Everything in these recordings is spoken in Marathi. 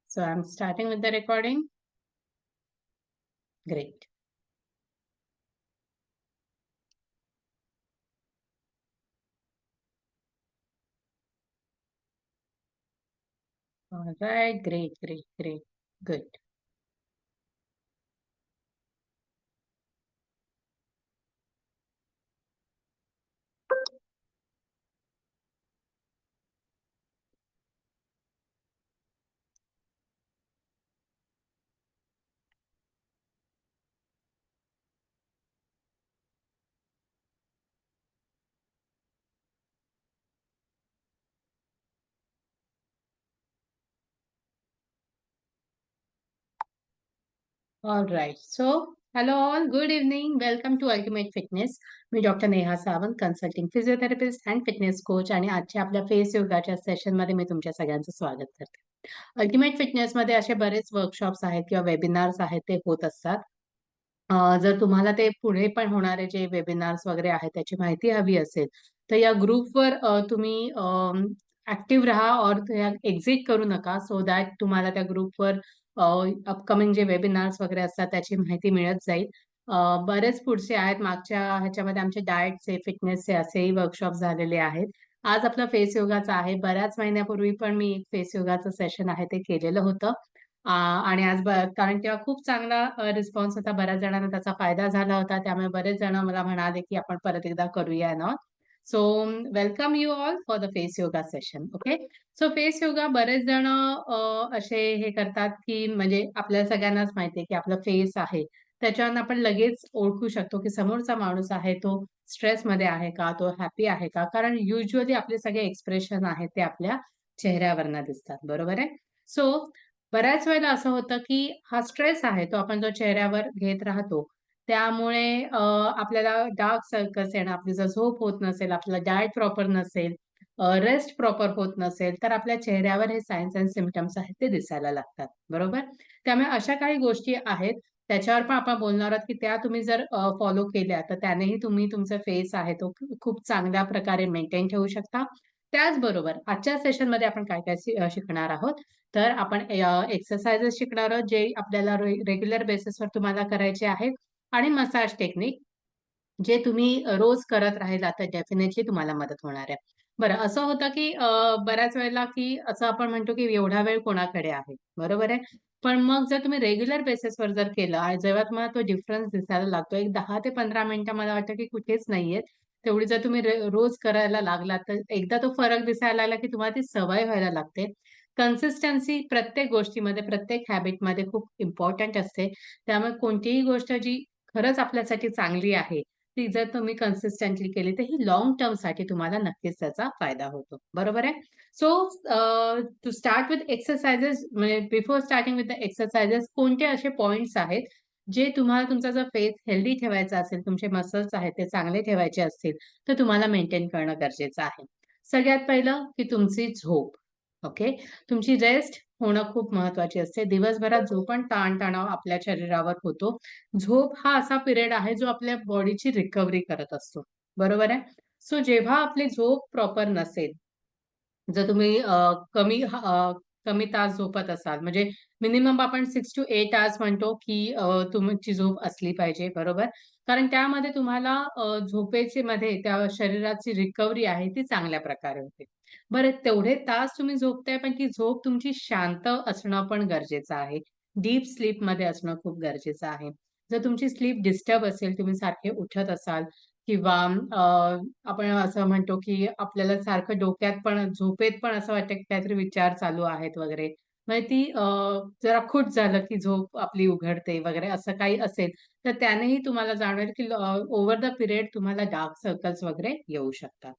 So I'm starting with the recording. Great. All right. Great. Good. All right. So, hello all. Good evening. Welcome to Ultimate Fitness. Me doctor Neha Sawant, consulting physiotherapist and fitness coach आणि आजच्या आपल्या फेस योगाच्या सेशनमध्ये मी तुमच्या सगळ्यांचं स्वागत करते. अल्टिमेट फिटनेसमध्ये असे बरेच वर्कशॉप्स आहेत किंवा वेबिनार्स आहेत ते होत असतात. जर तुम्हाला ते पुढे पण होणारे जे वेबिनार्स वगैरे आहेत त्याची माहिती हवी असेल, तर या ग्रुपवर तुम्ही ॲक्टिव्ह राहा और एक्झिट करू नका सो दॅट तुम्हाला त्या ग्रुपवर अपकमिंग जे वेबिनार्स वगैरे असतात त्याची माहिती मिळत जाईल. बरेच पुढचे आहेत. मागच्या ह्याच्यामध्ये आमचे डाएटचे, फिटनेसचे असेही वर्कशॉप झालेले आहेत. आज आपला फेस योगाचा आहे. बऱ्याच महिन्यापूर्वी पण मी एक फेस योगाचं सेशन आहे ते केलेलं होतं. आणि आज कारण तेव्हा खूप चांगला रिस्पॉन्स होता. बऱ्याच जणांना त्याचा फायदा झाला होता. त्यामुळे बरेच जण मला म्हणाले, की आपण परत एकदा करूया ना. So welcome you all for the face yoga session. Okay. So face yoga बरेच जण असे हे करतात, की म्हणजे आपल्याला सगळ्यांनाच माहिती आहे, की आपला फेस आहे. त्याच्यावरून आपण लगेच ओळखू शकतो, की समोरचा माणूस आहे तो स्ट्रेसमध्ये आहे का? तो हॅपी आहे का? कारण युजुअली आपले सगळे एक्सप्रेशन आहेत ते आपल्या चेहऱ्यावरनं दिसतात. बरोबर आहे? सो बऱ्याच वेळेला असं होतं, की हा स्ट्रेस आहे तो आपण जो चेहऱ्यावर घेत राहतो. त्यामुळे आपल्याला डार्क सर्कल्स येणं, आपली जर झोप होत नसेल, आपलं डाएट प्रॉपर नसेल, रेस्ट प्रॉपर होत नसेल, तर आपल्या चेहऱ्यावर हे सायन्स अँड सिम्प्टम्स आहेत ते दिसायला लागतात. बरोबर? त्यामुळे अशा काही गोष्टी आहेत, त्याच्यावर पण आपण बोलणार आहोत, की त्या तुम्ही जर फॉलो केल्या, तर त्यानेही तुम्ही तुमचा फेस आहे तो खूप चांगल्या प्रकारे मेंटेन ठेवू शकता. त्याचबरोबर आजच्या सेशनमध्ये आपण काय-काय शिकणार आहोत, तर आपण एक्सरसाइजेस शिकणार आहोत, जे आपल्याला रेग्युलर बेसिसवर तुम्हाला करायचे आहेत आणि मसाज टेक्निक, जे तुम्ही रोज करत राहिलात, तर डेफिनेटली तुम्हाला मदत होणार आहे. बरं, असं होतं की बऱ्याच वेळेला की असं आपण म्हणतो की एवढा वेळ कोणाकडे आहे, बरोबर आहे? पण मग जर तुम्ही रेग्युलर बेसिसवर जर केलं आणि जेव्हा तुम्हाला तो डिफरन्स दिसायला लागतो, एक 10 ते 15 मिनिटं मला वाटतं की कुठेच नाहीयेत. तेवढी जर तुम्ही रोज करायला लागलात, तर एकदा तो फरक दिसायला लागला की तुम्हाला ती सवय व्हायला लागते. कन्सिस्टन्सी प्रत्येक गोष्टीमध्ये, प्रत्येक हॅबिटमध्ये खूप इम्पोर्टंट असते. त्यामुळे कोणतीही गोष्ट जी खरंच आपल्यासाठी चांगली आहे, ती जर तुम्ही कन्सिस्टंटली केली, तर ही लाँग टर्मसाठी तुम्हाला नक्कीच त्याचा फायदा होतो. बरोबर आहे? So to start with exercises म्हणजे before starting with the exercises कोणते असे पॉइंट्स आहेत, जे तुम्हाला तुमचा जर फेस हेल्दी ठेवायचा असेल, तुमचे मसल्स आहेत ते चांगले ठेवायचे असतील, तर तुम्हाला मेंटेन करणं गरजेचं आहे. सगळ्यात पहिलं की तुमची झोप. ओके. तुमची रेस्ट होणं खूप महत्वाची असते. दिवसभरात जो पण ताण-तणाव आपल्या शरीरावर होतो, झोप हा असा पिरियड आहे जो आपल्या बॉडीची रिकव्हरी करत असतो. बरोबर आहे? सो जेव्हा आपली झोप प्रॉपर नसेल, जर तुम्ही कमी तास झोपत असाल, म्हणजे मिनिमम आपण 6 टू 8 आवर्स म्हणतो, की तुमची झोप असली पाहिजे, बरोबर? कारण त्यामध्ये तुम्हाला झोपेचे मध्ये त्या शरीराची रिकव्हरी आहे ती चांगल्या प्रकारे होते. बरं तेवढे तास तुम्ही झोपताय, पण ती झोप तुमची शांत असणं पण गरजेचं आहे. डीप स्लीपमध्ये असणं खूप गरजेचं आहे. जर तुमची स्लीप डिस्टर्ब असेल, तुम्ही सारखे उठत असाल किंवा आपण असं म्हणतो, की आपल्याला सारखं डोक्यात पण झोपेत पण असं वाटतं, की काहीतरी विचार चालू आहेत वगैरे. म्हणजे ती जरा खुट झालं, की झोप आपली उघडते वगैरे असं काही असेल, तर त्यानेही तुम्हाला जाणवेल, की ओव्हर द पिरियड तुम्हाला डार्क सर्कल्स वगैरे येऊ शकतात.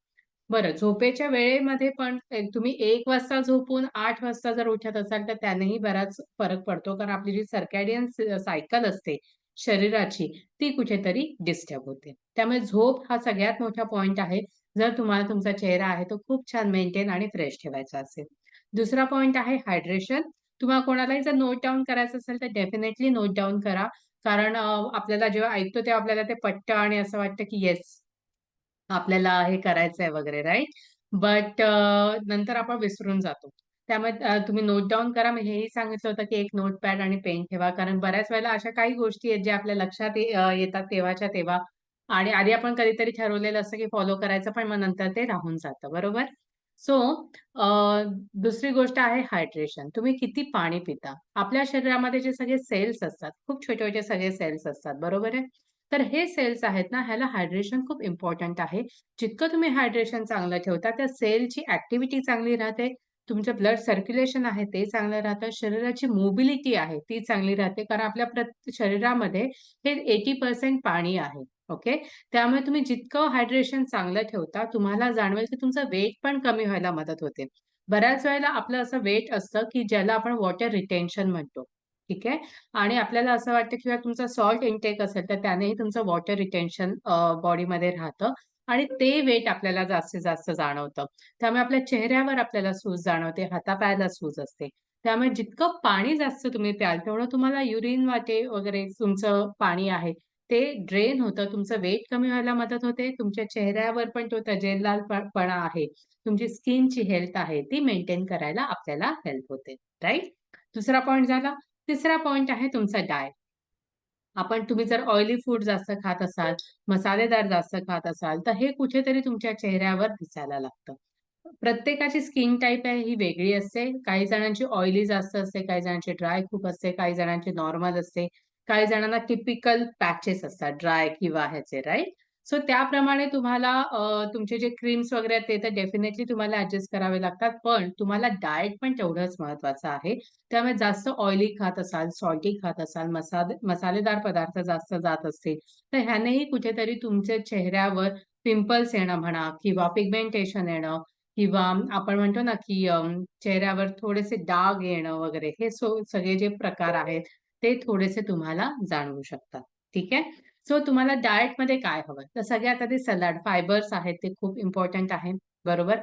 बरं, झोपेच्या वेळेमध्ये पण तुम्ही 1 वाजता झोपून 8 वाजता जर उठत असाल, तर त्यानेही बराच फरक पडतो. कारण आपली जी सर्कॅडियन सायकल असते शरीराची, ती कुठेतरी डिस्टर्ब होते. त्यामुळे झोप हा सगळ्यात मोठा पॉइंट आहे. जर तुम्हाला तुमचा चेहरा आहे तो खूप छान मेंटेन आणि फ्रेश ठेवायचा असेल. दुसरा पॉइंट आहे हायड्रेशन. तुम्हाला कोणालाही जर नोट डाउन करायचं असेल, तर डेफिनेटली नोट डाउन करा. कारण आपल्याला जेव्हा ऐकतो तेव्हा आपल्याला ते पटतं आणि असं वाटतं, की येस आपल्याला हे करायचंय वगैरे राइट? बट नंतर आपण विसरून जातो. त्यामुळे तुम्ही नोट डाउन करा. मी हेही सांगितलं होतं, की एक नोटपॅड आणि पेन ठेवा. कारण बऱ्याच वेळेला अशा काही गोष्टी आहेत, ज्या आपल्या लक्षात येतात तेव्हाच्या तेव्हा आणि आधी आपण कधीतरी ठरवलेलं असतं, की फॉलो करायचं, पण मग नंतर ते राहून जातं, बरोबर? सो दुसरी गोष्ट आहे हायड्रेशन. तुम्ही किती पाणी पिता? आपल्या शरीरामध्ये जे सगळे सेल्स असतात, खूप छोटे-छोटे सगळे सेल्स असतात, बरोबर आहे? तर हे सेल्स आहेत ना, ह्याला हायड्रेशन खूप इम्पोर्टंट आहे. जितकं तुम्ही हायड्रेशन चांगलं ठेवता, त्या सेलची ॲक्टिव्हिटी चांगली राहते. तुमचं ब्लड सर्क्युलेशन आहे ते चांगलं राहतं. शरीराची मोबिलिटी आहे ती चांगली राहते. कारण आपल्या शरीरामध्ये हे 80% पाणी आहे. ओके. त्यामुळे तुम्ही जितकं हायड्रेशन चांगलं ठेवता, तुम्हाला जाणवेल की तुमचं वेट पण कमी व्हायला मदत होते. बऱ्याच वेळेला आपलं असं वेट असतं, की ज्याला आपण वॉटर रिटेन्शन म्हणतो. ठीक आहे. आणि आपल्याला असं वाटतं किंवा तुमचा सॉल्ट इंटेक असेल, तर त्यानेही तुमचं वॉटर रिटेन्शन बॉडीमध्ये राहतं आणि ते वेट आपल्याला जास्तीत जास्त जाणवतं. त्यामुळे आपल्या चेहऱ्यावर आपल्याला सूज जाणवते, हातापायाला सूज असते. त्यामुळे जितकं पाणी जास्त तुम्ही प्याल, तेवढं तुम्हाला युरिन वाटे वगैरे तुमचं पाणी आहे, ते ड्रेन होतं. तुमचं वेट कमी व्हायला मदत होते. तुमच्या चेहऱ्यावर पण तो तजेलदार पणा आहे. तुमची स्किनची हेल्थ आहे, ती मेंटेन करायला आपल्याला हेल्प होते. राइट? दुसरा पॉइंट झाला. तिसरा पॉइंट आहे तुमचा डायट. तुम्ही जर ऑइली फूड जास्त खात असाल, मसालेदार जास्त खात असाल, तर हे कुठेतरी तुमच्या चेहऱ्यावर दिसायला लागतं. प्रत्येकाची स्किन टाइप आहे ही वेगळी असते. काही जणांची ऑइली जास्त असते, काही जणांची ड्राय खूप असते, काही जणांची नॉर्मल असते. काही जणांना टिपिकल पॅचेस असतात ड्राय किंवा ह्याचे राइट? सो त्याप्रमाणे तुम्हाला तुमचे जे क्रीम्स वगैरे आहेत ते तर डेफिनेटली तुम्हाला ॲडजस्ट करावे लागतात. पण तुम्हाला डायट पण तेवढंच महत्त्वाचं आहे. त्यामुळे जास्त ऑइली खात असाल, सॉल्टी खात असाल, मसालेदार पदार्थ जास्त जात असतील, तर ह्यानेही कुठेतरी तुमच्या चेहऱ्यावर पिंपल्स येणं म्हणा किंवा पिगमेंटेशन येणं किंवा आपण म्हणतो ना, की चेहऱ्यावर थोडेसे डाग येणं वगैरे हे सगळे जे प्रकार आहेत, ते थोडेसे तुम्हाला जाणवू शकतात. ठीक आहे? सो तुम्हाला डायटमध्ये काय हवं? तर सगळ्यात आधी सलाड, फायबर्स आहेत ते खूप इम्पोर्टंट आहे. बरोबर?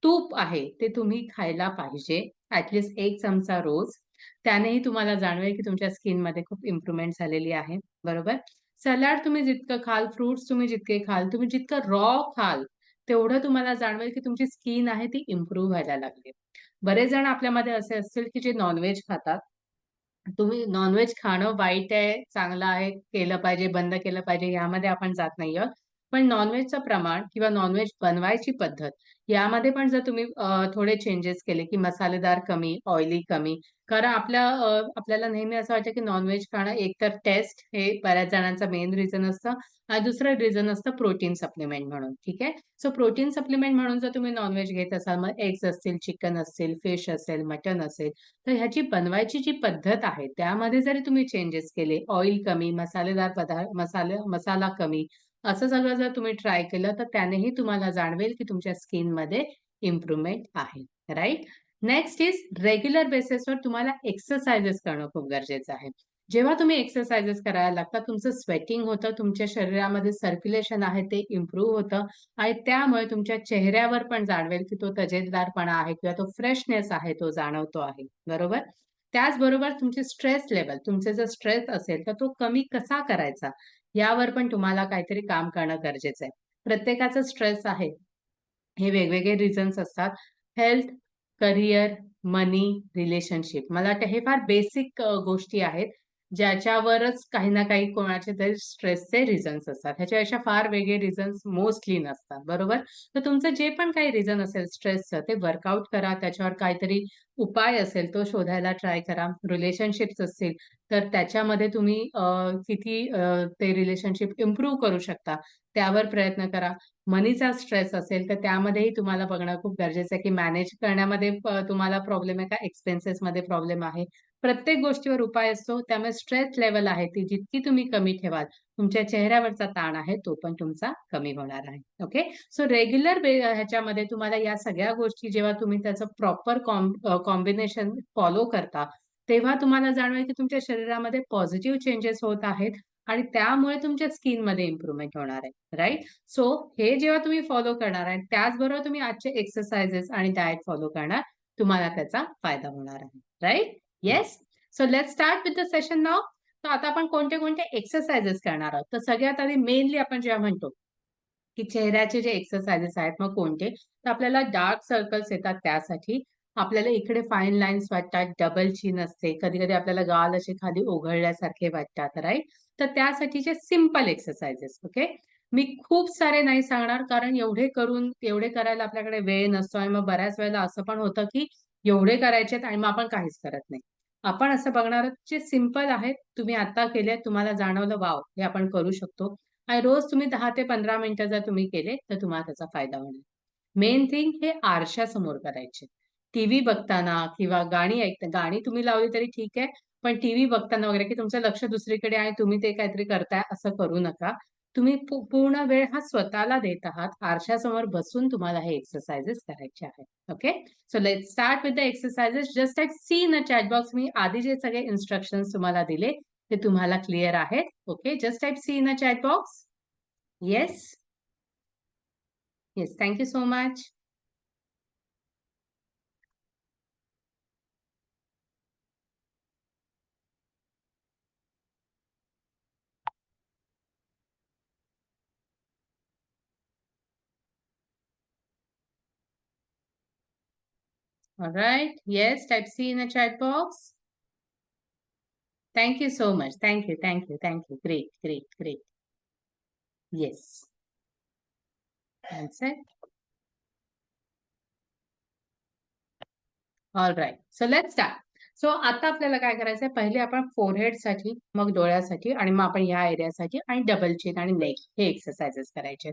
तूप आहे ते तुम्ही खायला पाहिजे. ॲट लीस्ट 1 चमचा रोज. त्यानेही तुम्हाला जाणवेल की तुमच्या स्किनमध्ये खूप इम्प्रूव्हमेंट झालेली आहे. बरोबर? सलाड तुम्ही जितकं खाल, फ्रुट्स तुम्ही जितके खाल, तुम्ही जितकं रॉ खाल, तेवढं तुम्हाला जाणवेल की तुमची स्किन आहे ती इम्प्रूव्ह व्हायला लागली. बरेच जण आपल्यामध्ये असे असतील की जे नॉन खातात. तुम्ही नॉन-व्हेज खाणं वाईट आहे, चांगलं आहे, केलं पाहिजे, बंद केलं पाहिजे यामध्ये आपण जात नाही आहोत. पण नॉन-व्हेजचं प्रमाण किंवा नॉन-व्हेज बनवायची पद्धत यामध्ये पण जर तुम्ही थोडे चेंजेस केले, की मसालेदार कमी, ऑइली कमी. कारण आपल्याला नेहमी असं वाटतं, की नॉन-व्हेज खाणं एकतर टेस्ट हे बऱ्याच जणांचा मेन रिझन असतं आणि दुसरं रिझन असतं प्रोटीन सप्लिमेंट म्हणून. ठीक आहे? सो प्रोटीन सप्लिमेंट म्हणून जर तुम्ही नॉन-व्हेज घेत असाल, मग एग्ज असतील, चिकन असेल, फिश असेल, मटण असेल, तर ह्याची बनवायची जी पद्धत आहे, त्यामध्ये जरी तुम्ही चेंजेस केले, ऑइल कमी, मसालेदार मसाला कमी, असं सगळं जर तुम्ही ट्राय केलं, तर त्यानेही तुम्हाला जाणवेल, की तुमच्या स्किनमध्ये इम्प्रूव्हमेंट आहे. राइट? नेक्स्ट इज रेग्युलर बेसिसवर तुम्हाला एक्सरसाइजेस करणं खूप गरजेचं आहे. जेव्हा तुम्ही एक्सरसाइजेस करायला लागता, तुमचं स्वेटिंग होतं, तुमच्या शरीरामध्ये सर्क्युलेशन आहे ते इम्प्रूव्ह होतं आणि त्यामुळे तुमच्या चेहऱ्यावर पण जाणवेल, की तो तजेलदारपणा आहे किंवा तो फ्रेशनेस आहे तो जाणवतो आहे. बरोबर? त्याचबरोबर तुमची स्ट्रेस लेव्हल, तुमचे जर स्ट्रेस असेल, तर तो कमी कसा करायचा, यावर पण तुम्हाला काहीतरी काम करणं गरजेचं आहे. प्रत्येकाचा स्ट्रेस आहे. हे वेगवेगळे रिझन्स असतात. हेल्थ, करियर, मनी, रिलेशनशिप. मला वाटतं हे फार बेसिक गोष्टी आहेत, ज्याच्यावरच काही ना काही कोणाचे तरी स्ट्रेसचे रिझन्स असतात. ह्याच्यापेक्षा फार वेगळे रिझन्स मोस्टली नसतात, बरोबर? तर तुमचं जे पण काही रिझन असेल स्ट्रेसचं, ते वर्कआउट करा. त्याच्यावर काहीतरी उपाय असेल, तो शोधायला ट्राय करा. रिलेशनशिप्स असतील, तर त्याच्यामध्ये तुम्ही किती ते रिलेशनशिप इम्प्रूव्ह करू शकता, त्यावर प्रयत्न करा. मनीचा स्ट्रेस असेल, तर त्यामध्येही तुम्हाला बघणं खूप गरजेचं आहे, की मॅनेज करण्यामध्ये तुम्हाला प्रॉब्लेम आहे का? एक्सपेन्सेसमध्ये प्रॉब्लेम आहे. प्रत्येक गोष्टीवर उपाय असतो. त्यामुळे स्ट्रेस लेव्हल आहे ती जितकी तुम्ही कमी ठेवाल, तुमच्या चेहऱ्यावरचा ताण आहे तो पण तुमचा कमी होणार आहे. ओके. सो रेग्युलर ह्याच्यामध्ये तुम्हाला या सगळ्या गोष्टी जेव्हा तुम्ही त्याचं प्रॉपर कॉम्बिनेशन फॉलो करता, तेव्हा तुम्हाला जाणवेल की तुमच्या शरीरामध्ये पॉझिटिव्ह चेंजेस होत आहेत आणि त्यामुळे तुमच्या स्किनमध्ये इम्प्रूव्हमेंट होणार आहे. राइट? सो हे जेव्हा तुम्ही फॉलो करणार आहे, त्याचबरोबर तुम्ही आजचे एक्सरसाइजेस आणि डायट फॉलो करणार, तुम्हाला त्याचा फायदा होणार आहे. Right? Yes? So let's start with the session now. तर आता आपण कोणते-कोणते एक्सरसाइजेस करणार आहोत. तर सगळ्यात आधी मेनली आपण जेव्हा म्हणतो, की चेहऱ्याचे जे एक्सरसाइजेस आहेत मग कोणते? तर आपल्याला डार्क सर्कल्स येतात त्यासाठी आपल्याला इकडे फाईन लाईन्स वाटतात, डबल चिन असते, कधी-कधी आपल्याला गाल असे खाली ओघळल्यासारखे वाटतात, राइट? तर त्यासाठीचे सिंपल एक्सरसाइजेस, ओके? मी खूप सारे नाही सांगणार कारण एवढे करायला आपल्याकडे वेळ नसतो आणि मग बऱ्याच वेळेला असं पण होतं, की एवढे करायचेत आणि मग आपण काहीच करत नाही. आपण असं बघणार आहोत जे सिंपल आहेत, तुम्ही आता केले, तुम्हाला जाणवलं, वॉव! हे आपण करू शकतो आणि रोज तुम्ही 10 ते 15 मिनिटं जर तुम्ही केले, तर तुम्हाला त्याचा फायदा होईल. मेन थिंग हे आरशासमोर करायचे. टीव्ही बघताना किंवा गाणी तुम्ही लावली तरी ठीक आहे. पण टीव्ही बघताना वगैरे की तुमचं लक्ष दुसरीकडे आहे, तुम्ही ते काहीतरी करताय असं करू नका. तुम्ही पूर्ण वेळ हा स्वतःला देत आहात. आरशासमोर बसून तुम्हाला हे एक्सरसाइजेस करायचे आहेत. Okay? So let's start with the exercises. Just type C in a chat box. मी आधी जे सगळे इन्स्ट्रक्शन्स तुम्हाला दिले, ते तुम्हाला क्लिअर आहेत. Okay? Just type C in a chat box. Yes? Yes. Thank you so much. Alright. Yes, type C in the chat box. Thank you so much. Thank you. Thank you. Thank you. Great. Great. Great. Yes. That's it. Alright. So let's start. So आता आपल्याला काय करायचंय, पहिले आपण फोरहेडसाठी, मग डोळ्यासाठी आणि मग आपण ह्या एरियासाठी आणि डबल चिन आणि नेक हे एक्सरसाइजेस करायचे.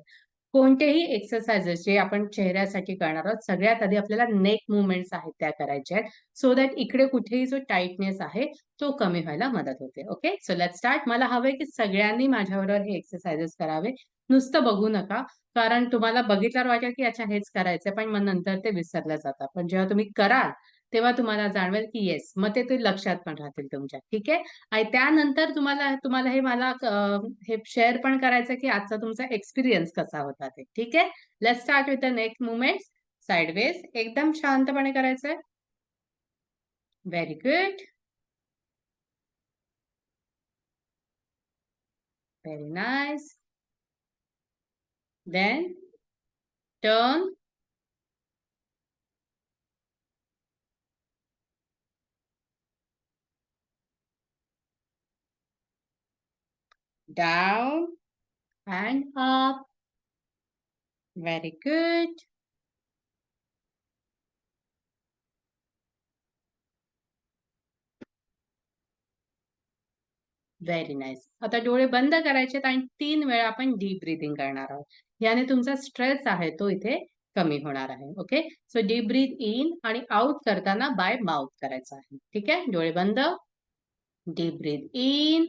कोणतेही एक्सरसाइजेस जे आपण चेहऱ्यासाठी करणार आहोत, सगळ्यात आधी आपल्याला नेक मूव्हमेंट्स आहेत त्या करायच्या आहेत. सो दॅट इकडे कुठेही जो टाईटनेस आहे, तो कमी व्हायला मदत होते. ओके? So let's start. मला हवंय की सगळ्यांनी माझ्याबरोबर हे एक्सरसाइजेस करावे. नुसतं बघू नका. कारण तुम्हाला बघितल्यावर वाटेल की अच्छा हेच करायचंय, पण मग नंतर ते विसरलं जातं. पण जेव्हा तुम्ही कराल, तेव्हा तुम्हाला जाणवेल की येस, मग ते लक्षात पण राहतील तुमच्या. ठीक आहे? आणि त्यानंतर तुम्हाला तुम्हाला हे मला हे शेअर पण करायचं की आजचा तुमचा एक्सपिरियन्स कसा होता ते. ठीक आहे? Let's start with the neck movements. Sideways एकदम शांतपणे करायचंय. Very good. Very nice. Then turn down and up. Very good. Very nice. आता डोळे बंद करायचेत आणि 3 वेळा आपण डीप ब्रीथिंग करणार आहोत. याने तुमचा स्ट्रेस आहे तो इथे कमी होणार आहे. Okay? So deep breath in आणि आउट करताना बाय माउथ करायचं आहे. ठीक आहे? डोळे बंद. Deep breath in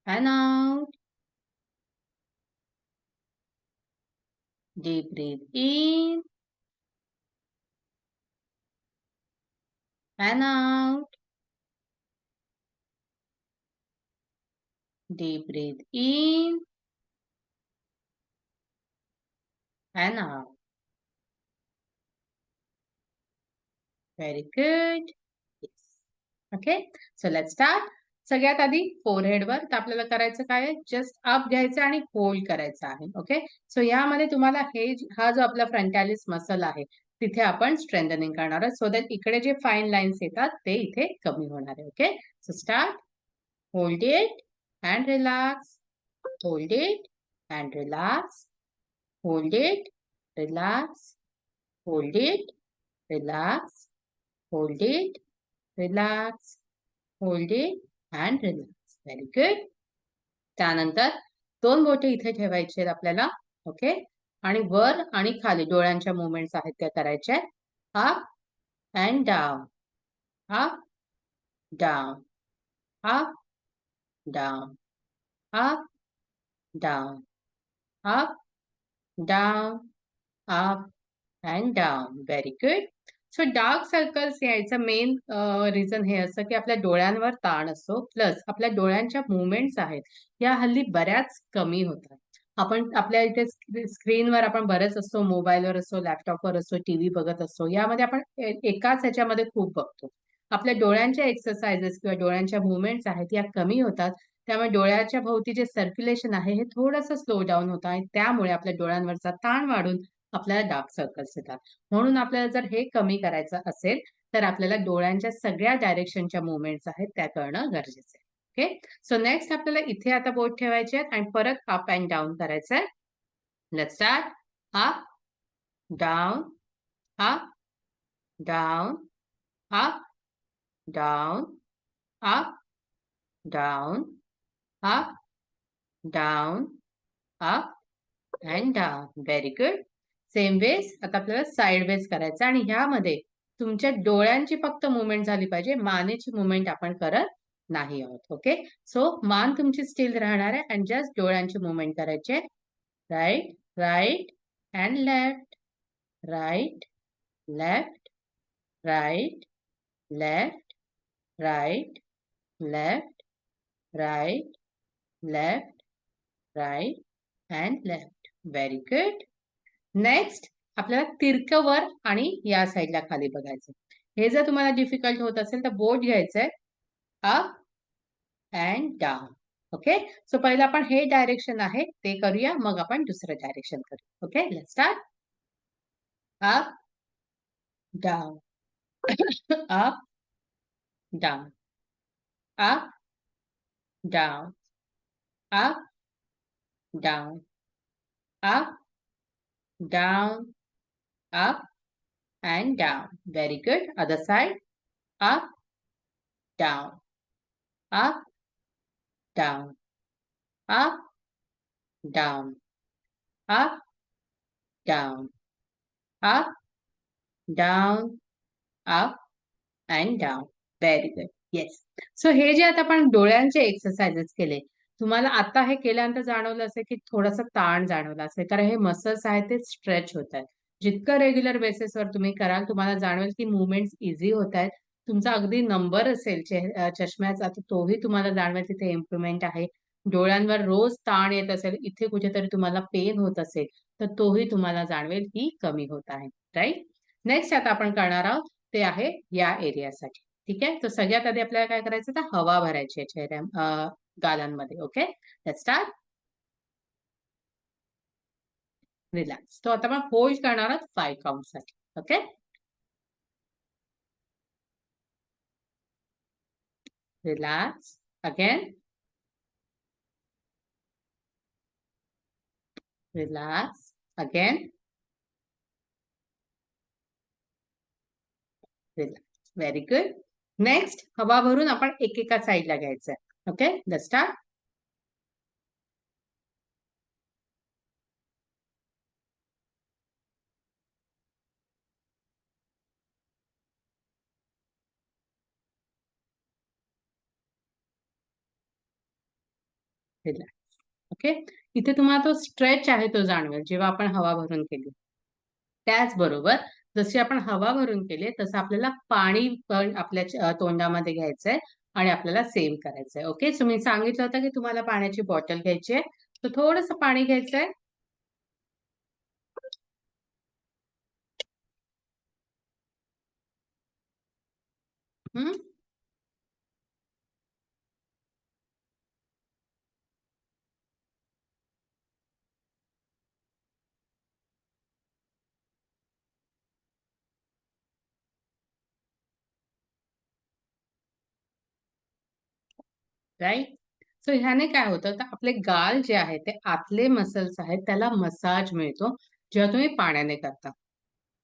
and out. Deep breath in and out. Deep breath in and out. Very good. Yes. Okay. So let's start. सगळ्यात आधी फोरहेडवर तर आपल्याला करायचं काय आहे, जस्ट अप घ्यायचं आणि होल्ड करायचं आहे. ओके. सो यामध्ये तुम्हाला हा जो आपला फ्रंटालिस मसल आहे तिथे आपण स्ट्रेंथनिंग करणार आहोत सो दॅट इकडे जे फाईन लाईन्स येतात ते इथे कमी होणार आहे. Okay. So start. Hold it and relax. Hold it and relax. Hold it. Relax. Hold it. Relax. Hold it. Relax. Hold it and relax. Very good. त्यानंतर 2 बोटे इथे ठेवायचे आहेत आपल्याला. ओके. आणि वर आणि खाली डोळ्यांच्या मूव्हमेंट्स आहेत त्या करायच्या आहेत. Up and down. Up, down. Up, down. Up, down. Up, down. Up and down. Very good. So dark circles यायचं मेन रिझन हे असतं, की आपल्या डोळ्यांवर ताण असतो. प्लस आपल्या डोळ्यांच्या मूव्हमेंट्स आहेत, या हल्ली बऱ्याच कमी होतात. आपण आपल्या इथे स्क्रीनवर आपण बरेच असतो, मोबाईलवर असतो, लॅपटॉपवर असतो, टीव्ही बघत असतो. यामध्ये आपण एकाच ह्याच्यामध्ये खूप बघतो. आपल्या डोळ्यांच्या एक्सरसाइजेस किंवा डोळ्यांच्या मूव्हमेंट्स आहेत, या कमी होतात. त्यामुळे डोळ्याच्या भोवती जे सर्क्युलेशन आहे, हे थोडंसं स्लो डाऊन होतं आणि त्यामुळे आपल्या डोळ्यांवरचा ताण वाढून आपल्याला डार्क सर्कल्स येतात. म्हणून आपल्याला जर हे कमी करायचं असेल, तर आपल्याला डोळ्यांच्या सगळ्या डायरेक्शनच्या मूव्हमेंट्स आहेत त्या करणं गरजेचं आहे. ओके. सो नेक्स्ट आपल्याला इथे आता बोट ठेवायचे आहेत आणि परत अप अँड डाऊन करायचं आहे. Let's start. Up, down, up, down, up, down, up, down, up, down, up and down. Very good. Same ways आता आपल्याला साइड वेज करायचं आणि ह्यामध्ये तुमच्या डोळ्यांची फक्त मुवमेंट झाली पाहिजे. मानेची मुवमेंट आपण करत नाही आहोत. ओके. सो मान तुमची स्टिल राहणार आहे आणि जस्ट डोळ्यांची मुवमेंट करायची आहे. Right, right and left, right, left, right, left, right, left, right, left, right and left. Very good. Next आपल्याला तिरकं वर आणि या साईडला खाली बघायचं. हे जर तुम्हाला डिफिकल्ट होत असेल तर बोट घ्यायचंय. Up and down. Okay. So पहिलं आपण हे डायरेक्शन आहे ते करूया, मग आपण दुसरं डायरेक्शन करूया. Okay. Let's start. Up, down, up, down, up, down, up, down, up, down, up and down. Very good. Other side. Up, down, up, down, up, down, up, down, up, down, up and down. Very good. Yes. So हे जे आता आपण डोळ्यांचे एक्सरसाइजेस केले, तुम्हाला आता हे केल्यानंतर जाणवलं असेल की थोडासा ताण जाणवला असेल, कारण हे मसल्स आहेत ते स्ट्रेच होत आहेत. जितकं रेग्युलर बेसिसवर तुम्ही कराल, तुम्हाला जाणवेल की मूव्हमेंट्स इझी होत आहेत. तुमचा अगदी नंबर असेल चष्म्याचा, तर तोही तुम्हाला जाणवेल तिथे इम्प्रुव्हमेंट आहे. डोळ्यांवर रोज ताण येत असेल, इथे कुठेतरी तुम्हाला पेन होत असेल, तर तोही तुम्हाला जाणवेल की कमी होत आहे. राइट? नेक्स्ट आता आपण करणार आहोत ते आहे या एरियासाठी. ठीक आहे. तर सगळ्यात आधी आपल्याला काय करायचं, तर हवा भरायची आहे गालांमध्ये. ओके. Let's start. रिलॅक्स. तो आता आपण होल्ड करणार आहोत 5 काउंटसाठी. Okay. Relax. Again. Relax. Again. Relax. Very good. Next हवा भरून आपण एकेका साईडला घ्यायचं आहे. Okay. Let's start. Relax. Okay. इथे तुम्हाला तो स्ट्रेच आहे तो जाणवेल जेव्हा आपण हवा भरून केली. त्याचबरोबर जशी आपण हवा भरून केली तसं आपल्याला पाणी पण आपल्या तोंडामध्ये घ्यायचंय आणि आपल्याला सेम करायचंय. ओके. सो मी सांगितलं होतं की तुम्हाला पाण्याची बॉटल घ्यायची आहे. तर थोडंसं पाणी घ्यायचंय. हं. राइट. सो ह्याने काय होतं, तर आपले गाल जे आहेत ते आतले मसल्स आहेत त्याला मसाज मिळतो जेव्हा तुम्ही पाण्याने करता.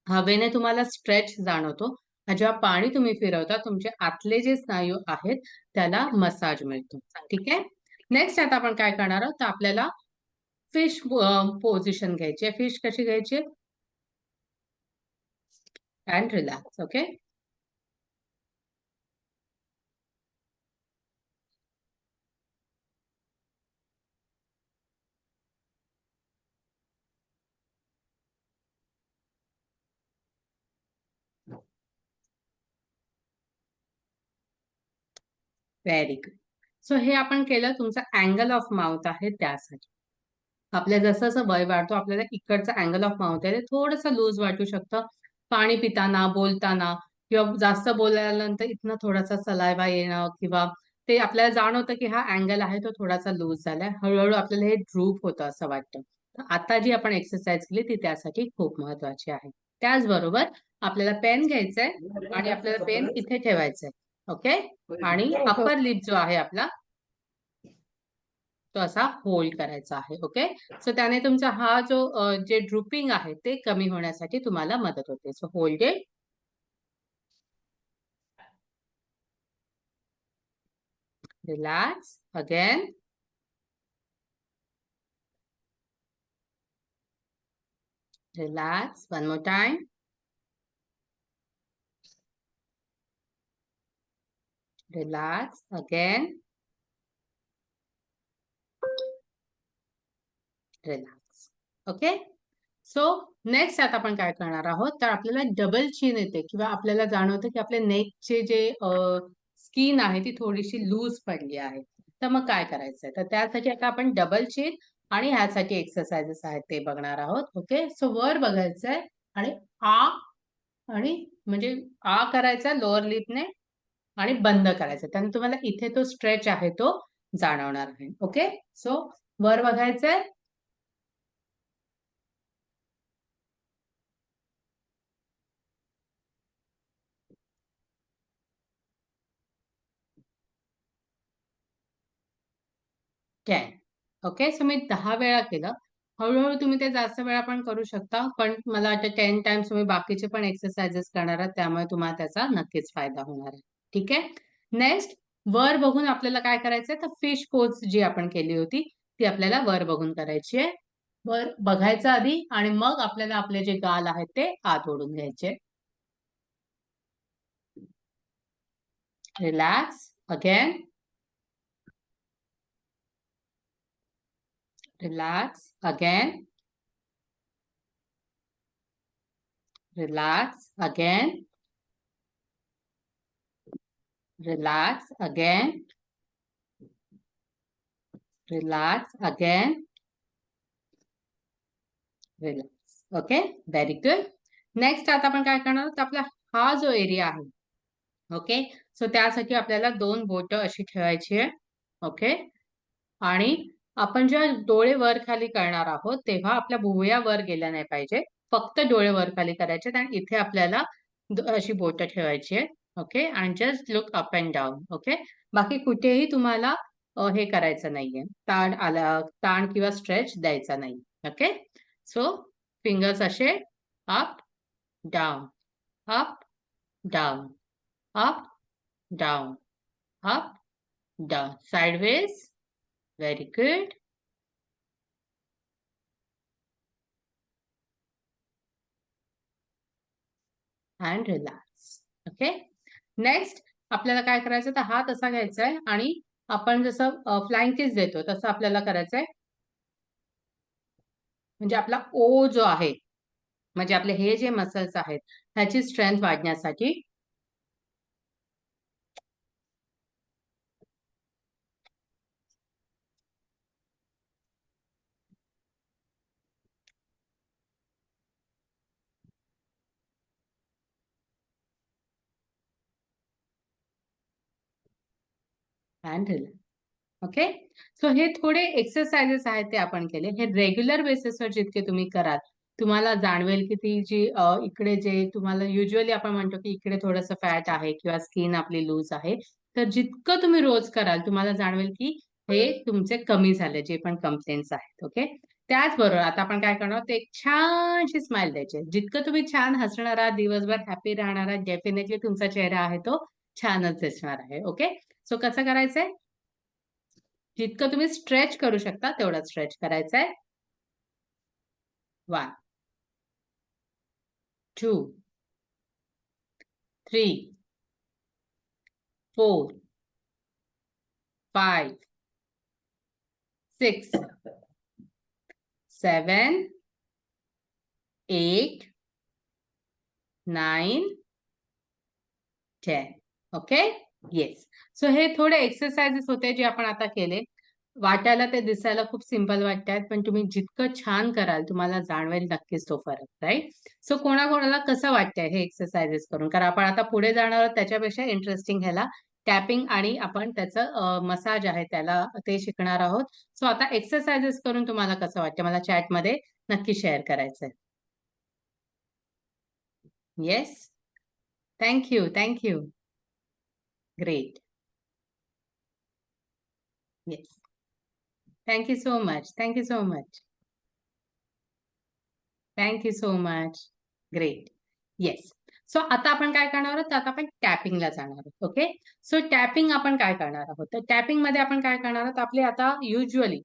हवेने तुम्हाला स्ट्रेच जाणवतो आणि जेव्हा पाणी तुम्ही फिरवता तुमचे आतले जे स्नायू आहेत त्याला मसाज मिळतो. ठीक आहे. नेक्स्ट आता आपण काय करणार आहोत, तर आपल्याला फिश पोझिशन घ्यायची आहे. फिश कशी घ्यायची? And relax. Okay. Very good. So हे आपण केलं तुमचा अँगल ऑफ माउथ आहे त्यासाठी. आपल्या जसं-जसं वय वाढतो आपल्याला इकडचं अँगल ऑफ माउथ आहे ते थोडंसं लूज वाटू शकतं. पाणी पिताना, बोलताना किंवा जास्त बोलल्यानंतर इथनं थोडासा सलायवा येणं किंवा ते आपल्याला जाणवतं की हा अँगल आहे तो थोडासा लूज झालाय. हळू आपल्याला हे ड्रूप होतं असं वाटतं. तर आता जी आपण एक्सरसाइज केली ती त्यासाठी खूप महत्वाची आहे. त्याचबरोबर आपल्याला पेन घ्यायचंय आणि आपल्याला पेन इथे ठेवायचंय. ओके. आणि अप्पर लिप जो आहे आपला तो असा होल्ड करायचा आहे. ओके. सो त्याने तुमचा हा जो जे ड्रुपिंग आहे ते कमी होण्यासाठी तुम्हाला मदत होते. So hold it. Relax again. Relax one more time. Relax again. Relax. Okay. So next आता आपण काय करणार आहोत, तर आपल्याला डबल चिन येते किंवा आपल्याला जाणवतं की आपल्या नेकचे जे स्किन आहे ती थोडीशी लूज पडली आहे. तर मग काय करायचंय? तर त्यासाठी आता आपण डबल चिन आणि ह्यासाठी एक्सरसाइजेस आहेत ते बघणार आहोत. ओके. सो वर बघायचंय आणि आ आणि म्हणजे आ करायचा लोअर लिपने आणि बंद करायचं. त्याने तुम्हाला इथे तो स्ट्रेच आहे तो जाणवणार आहे. ओके. सो वर बघायचंय. 10. ओके. सो मी 10 वेळा केलं. हळू-हळू तुम्ही ते जास्त वेळा पण करू शकता. पण मला वाटतं 10 टाइम्स तुम्ही बाकीचे पण एक्सरसाइजेस करणार आहात, त्यामुळे तुम्हाला त्याचा नक्कीच फायदा होणार आहे. ठीक आहे. नेक्स्ट वर बघून आपल्याला काय करायचंय, तर फिश पोज जी आपण केली होती, ती आपल्याला वर बघून करायची आहे. वर बघायचं आधी आणि मग आपल्याला आपले जे गाल आहेत ते आत ओढून घ्यायचे. Relax again. Relax again. Relax again. Relax again. Relax again. Relax. Okay. Very good. Next आता आपण काय करणार आहोत, आपला हा जो एरिया आहे. ओके. सो त्यासाठी आपल्याला 2 बोटं अशी ठेवायची आहे. ओके. आणि आपण जेव्हा डोळे वर खाली करणार आहोत, तेव्हा आपल्या भुवया वर गेल्या नाही पाहिजे. फक्त डोळे वर खाली करायचे आणि इथे आपल्याला अशी बोटं ठेवायची आहे. ओके. आणि just look up and down. Okay. बाकी कुठेही तुम्हाला हे करायचं नाहीये. ताण किंवा स्ट्रेच द्यायचा नाही. ओके. सो फिंगर्स असे up, down, up, down, up, down, up, down. Sideways. Very good. And relax. Okay. Next आपल्याला काय करायचं, तर हात असा घ्यायचा आहे आणि आपण जसं फ्लाइंग किस देतो तसं आपल्याला करायचंय. म्हणजे आपला ओ जो आहे, म्हणजे आपले हे जे मसल्स आहेत ह्याची स्ट्रेंथ वाढण्यासाठी. And relax. ओके. सो हे थोडे एक्सरसाइजेस आहेत ते आपण केले. हे रेग्युलर बेसिसवर जितके तुम्ही कराल, तुम्हाला जाणवेल की ती जी इकडे जे तुम्हाला युजुअली आपण म्हणतो की इकडे थोडंसं फॅट आहे किंवा स्किन आपली लूज आहे. तर जितकं तुम्ही रोज कराल, तुम्हाला जाणवेल की हे तुमचे कमी झाले जे पण कंप्लेंट्स आहेत. ओके. त्याचबरोबर आता आपण काय करणार आहोत, एक छानशी स्माइल द्यायची आहे. जितकं तुम्ही छान हसणार आहात, दिवसभर हॅपी राहणार आहात, डेफिनेटली तुमचा चेहरा आहे तो छानच दिसणार आहे. ओके. सो कसं करायचंय? जितकं तुम्ही स्ट्रेच करू शकता तेवढं स्ट्रेच करायचंय. 1, 2, 3, 4, 5, 6, 7, 8, 9, 10. ओके. येस. सो हे थोडे एक्सरसाइजेस होते जे आपण आता केले. वाटायला ते दिसायला खूप सिंपल वाटतात, पण तुम्ही जितकं छान कराल तुम्हाला जाणवेल नक्कीच तो फरक. राईट. सो कोणाकोणाला कसं वाटतंय हे एक्सरसाइजेस करून, कारण आपण आता पुढे जाणार आहोत त्याच्यापेक्षा इंटरेस्टिंग ह्याला टॅपिंग आणि आपण त्याचं मसाज आहे त्याला ते शिकणार आहोत. सो आता एक्सरसाइजेस करून तुम्हाला कसं वाटतं मला चॅटमध्ये नक्की शेअर करायचंय. Yes? Thank you, thank you. Great. Yes. Thank you so much. Thank you so much. Thank you so much. Great. Yes. So आता आपण काय करणार आहोत? तर आता आपण टॅपिंगला जाणार आहोत. ओके. सो टॅपिंग आपण काय करणार आहोत? तर टॅपिंगमध्ये आपण काय करणार आहोत? आपले आता युज्युअली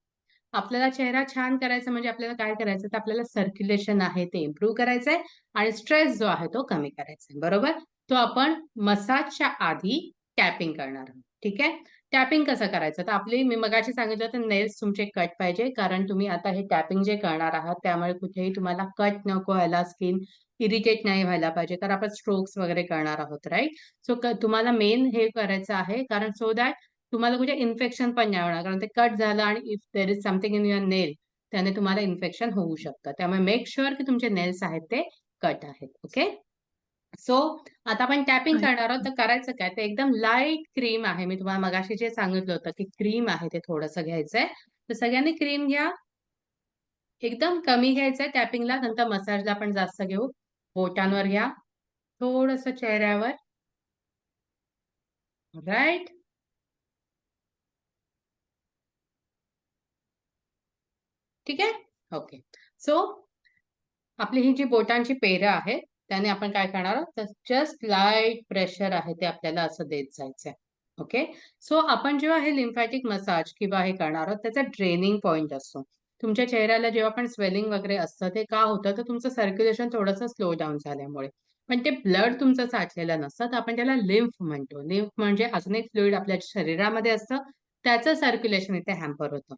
आपल्याला चेहरा छान करायचा म्हणजे आपल्याला काय करायचं? तर आपल्याला सर्क्युलेशन आहे ते इम्प्रूव्ह करायचंय आणि स्ट्रेस जो आहे तो कमी करायचा आहे. बरोबर? तो आपण मसाजच्या आधी टॅपिंग करणार आहोत. ठीक आहे? टॅपिंग कसं करायचं? तर आपली मी मगाशी सांगितलं होतं नेल्स तुमचे कट पाहिजे कारण तुम्ही आता हे टॅपिंग जे करणार आहात त्यामुळे कुठेही तुम्हाला कट नको व्हायला, स्किन इरिटेट नाही व्हायला पाहिजे. कारण आपण स्ट्रोक्स वगैरे करणार आहोत, राइट? सो तुम्हाला मेन हे करायचं आहे कारण सो दॅट तुम्हाला कुठे इन्फेक्शन पण नाही होणार. कारण ते कट झालं आणि if there is something in your nail त्याने तुम्हाला इन्फेक्शन होऊ शकतं. त्यामुळे मेक शुअर की तुमचे नेल्स आहेत ते कट आहेत. ओके? सो आता आपण टॅपिंग करणार आहोत. तर करायचं काय? ते एकदम लाईट क्रीम आहे. मी तुम्हाला मगाशी जे सांगितलं होतं, की क्रीम आहे ते थोडंसं घ्यायचंय. तर सगळ्यांनी क्रीम घ्या. एकदम कमी घ्यायचंय टॅपिंगला. नंतर मसाजला पण जास्त घेऊ. बोटांवर घ्या. थोडंसं चेहऱ्यावर. राइट? ठीक आहे? ओके. सो आपली ही जी बोटांची पेरं आहे, त्याने आपण काय करणार आहोत, तर जस्ट लाईट प्रेशर आहे ते आपल्याला असं देत जायचंय. ओके. सो आपण जेव्हा हे लिम्फॅटिक मसाज किंवा हे करणार आहोत, त्याचा ड्रेनिंग पॉइंट असतो. तुमच्या चेहऱ्याला जेव्हा पण स्वेलिंग वगैरे असतं, ते का होतं, तर तुमचं सर्क्युलेशन थोडंसं स्लो डाऊन झाल्यामुळे. पण ते ब्लड तुमचं साठलेलं नसतं, तर आपण त्याला लिम्फ म्हणतो. लिम्फ म्हणजे अजून एक फ्लुइड आपल्या शरीरामध्ये असतं, त्याचं सर्क्युलेशन इथे हॅम्पर होतं.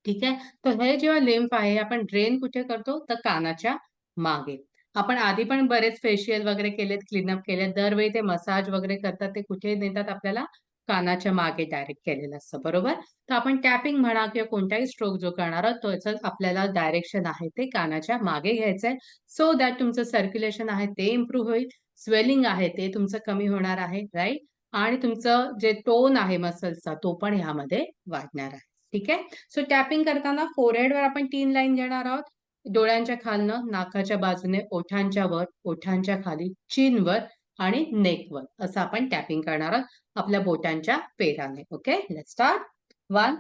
ठीक आहे. तर हे जेव्हा लिम्फ आहे, आपण ड्रेन कुठे करतो? तर कानाच्या मागे. आपण आधी पण बरेच फेशियल वगैरे केलेत, क्लीनअप केलेत. दरवेळी ते मसाज वगैरे करतात, ते कुठे नेतात आपल्याला? कानाच्या मागे डायरेक्ट केलेलं असतं, बरोबर? तर आपण टॅपिंग म्हणा किंवा कोणताही स्ट्रोक जो करणार आहोत, त्याचं आपल्याला डायरेक्शन आहे ते कानाच्या मागे घ्यायचंय. सो दॅट तुमचं सर्क्युलेशन आहे ते इम्प्रूव्ह होईल. स्वेलिंग आहे ते तुमचं कमी होणार आहे, राइट? आणि तुमचं जे टोन आहे मसल्सचा, तो पण ह्यामध्ये वाढणार आहे. ठीक आहे? सो टॅपिंग करताना फोरहेडवर आपण 3 लाईन घेणार आहोत. डोळ्यांच्या खालनं, नाकाच्या बाजूने, ओठांच्या वर, ओठांच्या खाली, चिनवर आणि नेकवर असं आपण टॅपिंग करणार आहोत आपल्या बोटांच्या पेराने. Okay? Let's start. 1,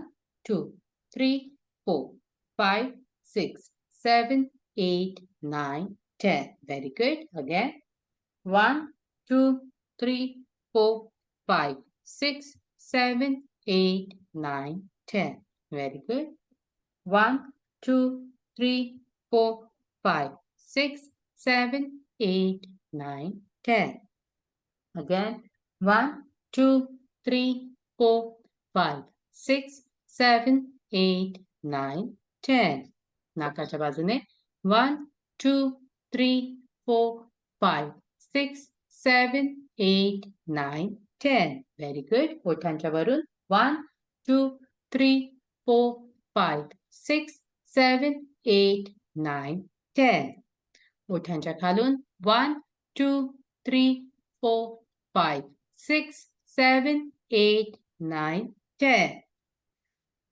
2, 3, 4, 5, 6, 7, 8, 9, 10. Very good. Again. 1, 2, 3, 4, 5, 6, 7, 8, 9, 10. Very good. 1, 2, 3, 4, 5, 6, 7, 8, 9, 10. Again. 1, 2, 3, 4, 5, 6, 7, 8, 9, 10. नाकाच्या बाजूने 1, 2, 3, 4, 5, 6, 7, 8, 9, 10. Very good. ओठांच्या वरून 1, 2, 3, 4, 5, 6, 7, 8, 9, 10. ओठांच्या खालून 1, 2, 3, 4, 5, 6, 7, 8, 9, 10.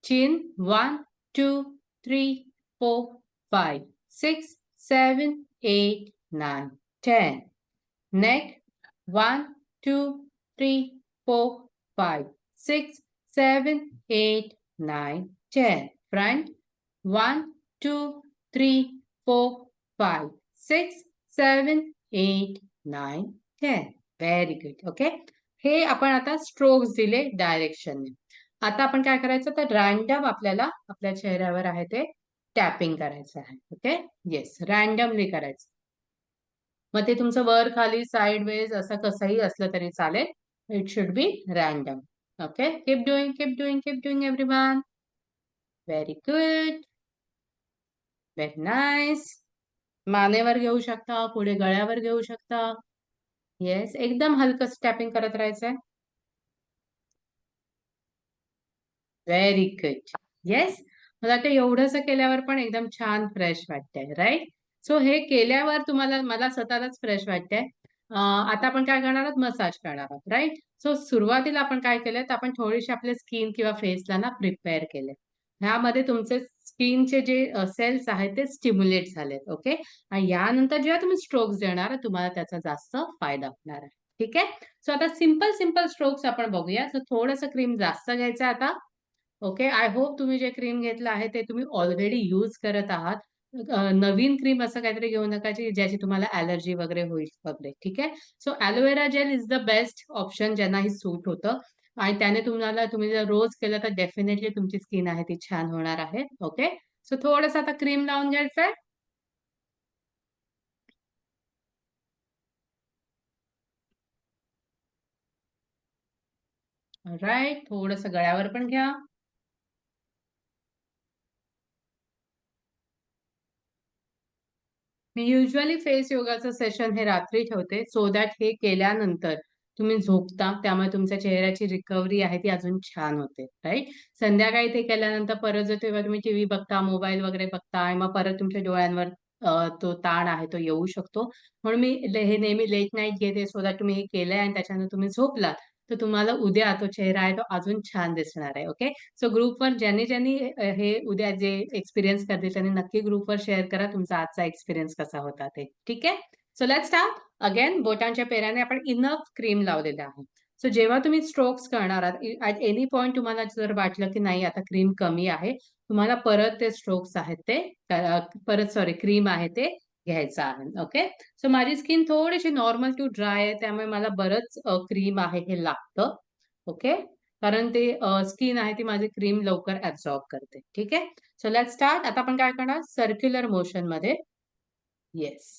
Chin 1, 2, 3, 4, 5, 6, 7, 8, 9, 10. Neck 1, 2, 3, 4, 5, 6, 7, 8, 9, 10. Front 1, 2, 3, 4, 5, 6, 7, 8, 9, 10. Very good. Okay. हे आपण आता स्ट्रोक्स दिले डायरेक्शनने. आता आपण काय करायचं तर रँडम आपल्याला आपल्या चेहऱ्यावर आहे ते टॅपिंग करायचं आहे. ओके. येस. रँडमली करायचं. मग ते तुमचं वर खाली साइडवेज असं कसंही असलं तरी चालेल. It should be random. Okay. Keep doing, keep doing, keep doing everyone. Very good. Very nice. मानेवर घेऊ शकता, पुढे गळ्यावर घेऊ शकता. येस. एकदम हलकं टॅपिंग करत राहायचंय. Very good. येस. मला वाटतं एवढंसं केल्यावर पण एकदम छान फ्रेश वाटतंय, राइट? सो हे केल्यावर तुम्हाला मला स्वतःलाच फ्रेश वाटतंय. आता आपण काय करणार आहोत? मसाज करणार आहोत, राइट? सो सुरुवातीला आपण काय केलंय, तर आपण थोडेसे आपले स्किन किंवा फेसला ना प्रिपेअर केले. ह्यामध्ये तुमचे स्किनचे जे सेल्स आहेत ते स्टिम्युलेट झालेत, ओके? आणि यानंतर जेव्हा तुम्ही स्ट्रोक्स देणार, तुम्हाला त्याचा जास्त फायदा होणार आहे. ठीक आहे? सो आता सिंपल, सिंपल स्ट्रोक्स आपण बघूया. सो थोडंसं क्रीम जास्त घ्यायचं आता. ओके. आय होप तुम्ही जे क्रीम घेतलं आहे ते तुम्ही ऑलरेडी यूज करत आहात. नवीन क्रीम असं काहीतरी घेऊ नका ज्याची तुम्हाला ॲलर्जी वगैरे होईल वगैरे. ठीक आहे. So aloe vera gel is the best option ज्यांना ही सूट होतं आणि त्याने तुम्ही जर रोज केलं तर डेफिनेटली तुमची स्किन आहे ती छान होणार आहे. ओके. सो थोडंसं आता क्रीम लावून घ्यायचंय. राइट. थोडंसं गळ्यावर पण घ्या. मी युजुअली फेस योगाचं सेशन हे रात्री ठेवते सो दॅट हे केल्यानंतर तुम्ही झोपता त्यामुळे तुमच्या चेहऱ्याची रिकव्हरी आहे ती अजून छान होते, राइट? संध्याकाळी ते केल्यानंतर परत जर तेव्हा तुम्ही टीव्ही बघता, मोबाईल वगैरे बघता आणि मग परत तुमच्या डोळ्यांवर तो ताण आहे तो येऊ शकतो. म्हणून मी हे नेहमी लेट नाईट घेते सो दॅट तुम्ही हे केलंय आणि त्याच्यानंतर तुम्ही झोपलात, तर तुम्हाला उद्या तो चेहरा आहे तो अजून छान दिसणार आहे. ओके. सो ग्रुपवर ज्यांनी हे उद्या जे एक्सपिरियन्स करतील त्यांनी नक्की ग्रुपवर शेअर करा तुमचा आजचा एक्सपिरियन्स कसा होता ते. ठीक आहे? So let's start. अगेन बोटांच्या पेराने आपण इनफ क्रीम लावलेलं आहे. सो जेव्हा तुम्ही स्ट्रोक्स करणार आहात, ॲट एनी पॉइंट तुम्हाला जर वाटलं की नाही आता क्रीम कमी आहे, तुम्हाला परत ते स्ट्रोक्स आहेत ते परत सॉरी क्रीम आहे ते घ्यायचं आहे. ओके. सो माझी स्किन थोडीशी नॉर्मल टू ड्राय आहे त्यामुळे मला बरंच क्रीम आहे हे लागतं. ओके. कारण ते स्किन आहे ती माझी क्रीम लवकर ॲब्सॉर्ब करते. ठीक आहे. So let's start. आता आपण काय करणार सर्क्युलर मोशनमध्ये येस.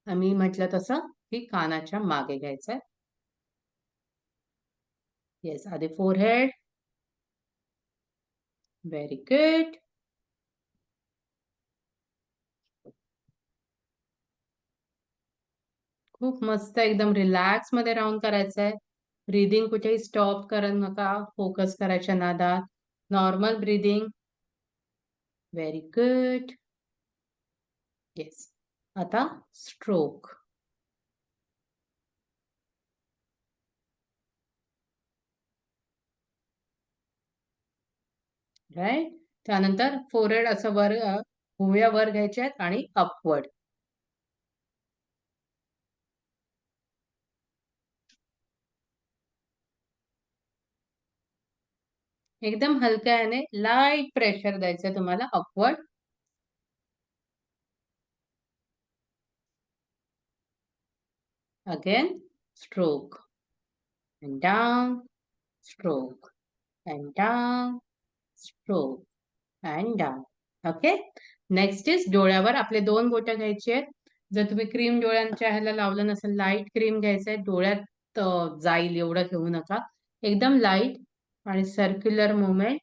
मी म्हटलं तसं की कानाच्या मागे घ्यायचंय. येस. आधी फोरहेड. Very good. खूप मस्त एकदम रिलॅक्समध्ये राहून करायचंय. ब्रीथिंग कुठेही स्टॉप करू नका. फोकस करायच्या नादात. Normal breathing. Very good. Yes. आता स्ट्रोक. राइट? त्यानंतर फोरहेड असं भुवया वर घ्यायच्या आहेत आणि अपवर्ड. एकदम हलक्या ह्याने लाईट प्रेशर द्यायचं तुम्हाला upward. Again stroke and down, stroke and down, stroke and down. Okay. Next is डोळ्यावर आपले 2 बोटं घ्यायची आहेत. जर तुम्ही क्रीम डोळ्यांच्या ह्याला लावलं नसेल, लाईट क्रीम घ्यायचंय. डोळ्यात जाईल एवढं घेऊ नका. एकदम लाईट आणि सर्क्युलर मूव्हमेंट.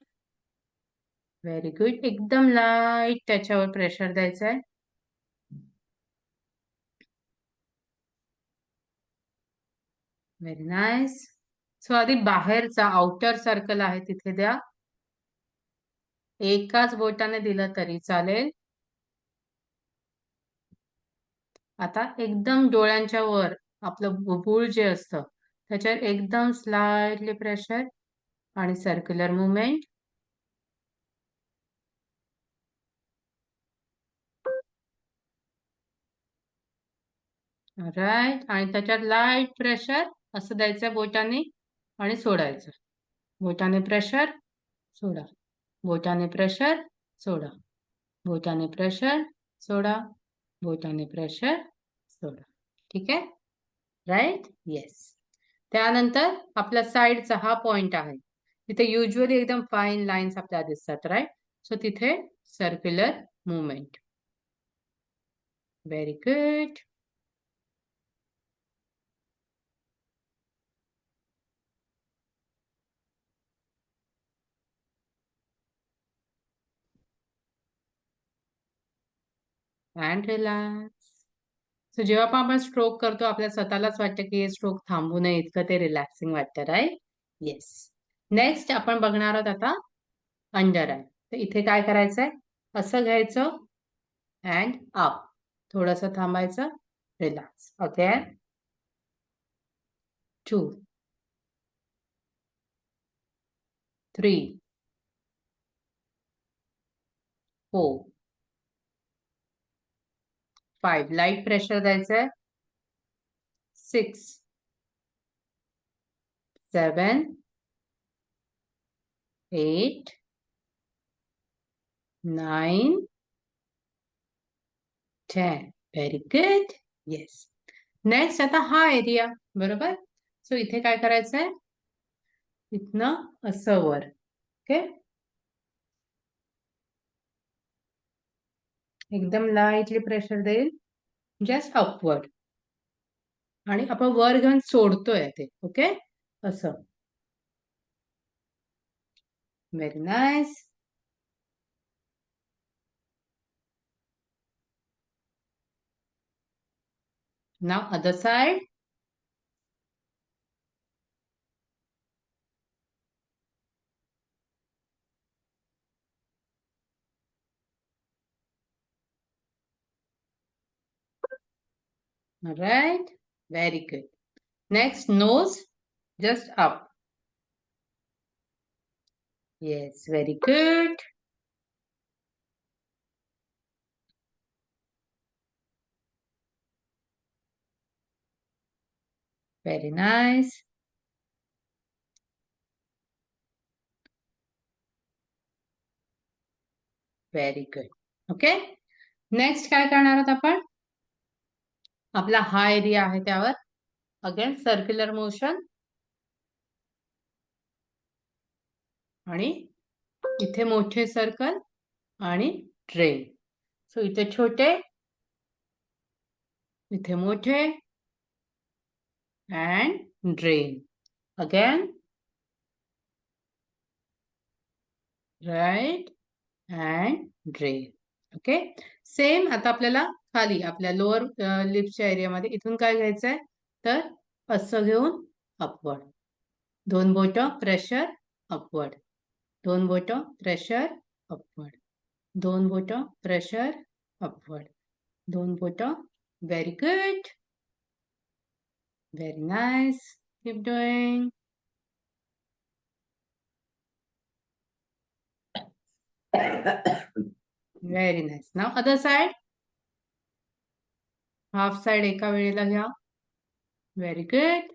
Very good. एकदम लाईट त्याच्यावर प्रेशर द्यायचंय. Very nice. सो आधी बाहेरचा आउटर सर्कल आहे तिथे द्या. एकाच बोटाने दिलं तरी चालेल. आता एकदम डोळ्यांच्या वर आपलं बुबुळ जे असतं त्याच्यावर एकदम स्लाइटली प्रेशर आणि सर्क्युलर मूव्हमेंट. राईट. आणि त्याच्यात लाईट प्रेशर असं द्यायचं बोटाने आणि सोडायचं. बोटाने प्रेशर सोडा. बोटाने प्रेशर सोडा. बोटाने प्रेशर सोडा. बोटाने प्रेशर सोडा. ठीक आहे. राईट? येस. त्यानंतर आपल्या साइडचा हा पॉइंट आहे. तिथे युजुअली एकदम फाईन लाईन्स आपल्याला दिसतात, राईट? सो तिथे circular movement. Very good. And relax. So जेव्हा पण आपण स्ट्रोक करतो आपल्या स्वतःलाच वाटतं की हे स्ट्रोक थांबू नये इतकं ते रिलॅक्सिंग वाटतं, राईट? येस. नेक्स्ट आपण बघणार आहोत आता अंडर आय. तर इथे काय करायचंय? असं घ्यायचं अँड अप. थोडंसं थांबायचं. Relax. Again. 2, 3, 4, 5. लाईट प्रेशर द्यायचंय. 6, 7, 8, 9, 10. Very good. Yes. नेक्स्ट आता हा एरिया, बरोबर. सो इथे काय करायचंय, इथनं असं वर. ओके, एकदम लाईटली प्रेशर देईल, जस्ट अपवर्ड. आणि आपण वर घेऊन सोडतोय ते. ओके, असं. Very nice. Now other side. Right, very good. Next, nose, just up. Yes, very good. Very nice. Very good. Okay. Next काय करणार आहोत आपण, आपला हा एरिया आहे त्यावर अगेन सर्क्युलर मोशन. आणि इथे मोठे सर्कल आणि ट्रेन. सो इथे छोटे, इथे मोठे and drain. Again right and drain. Okay, same. आता आपल्याला खाली आपल्या लोअर लिप्सच्या एरियामध्ये इथून काय घ्यायचंय, तर असं घेऊन अपवर्ड. 2 बोटं प्रेशर अपवर्ड, 2 बोटं प्रेशर अपवर्ड, 2 बोटं प्रेशर अपवर्ड, 2 बोटं. Very good. Very nice. Keep doing. Very nice. Now other side. Half side एका वेळेला घ्या. Very good.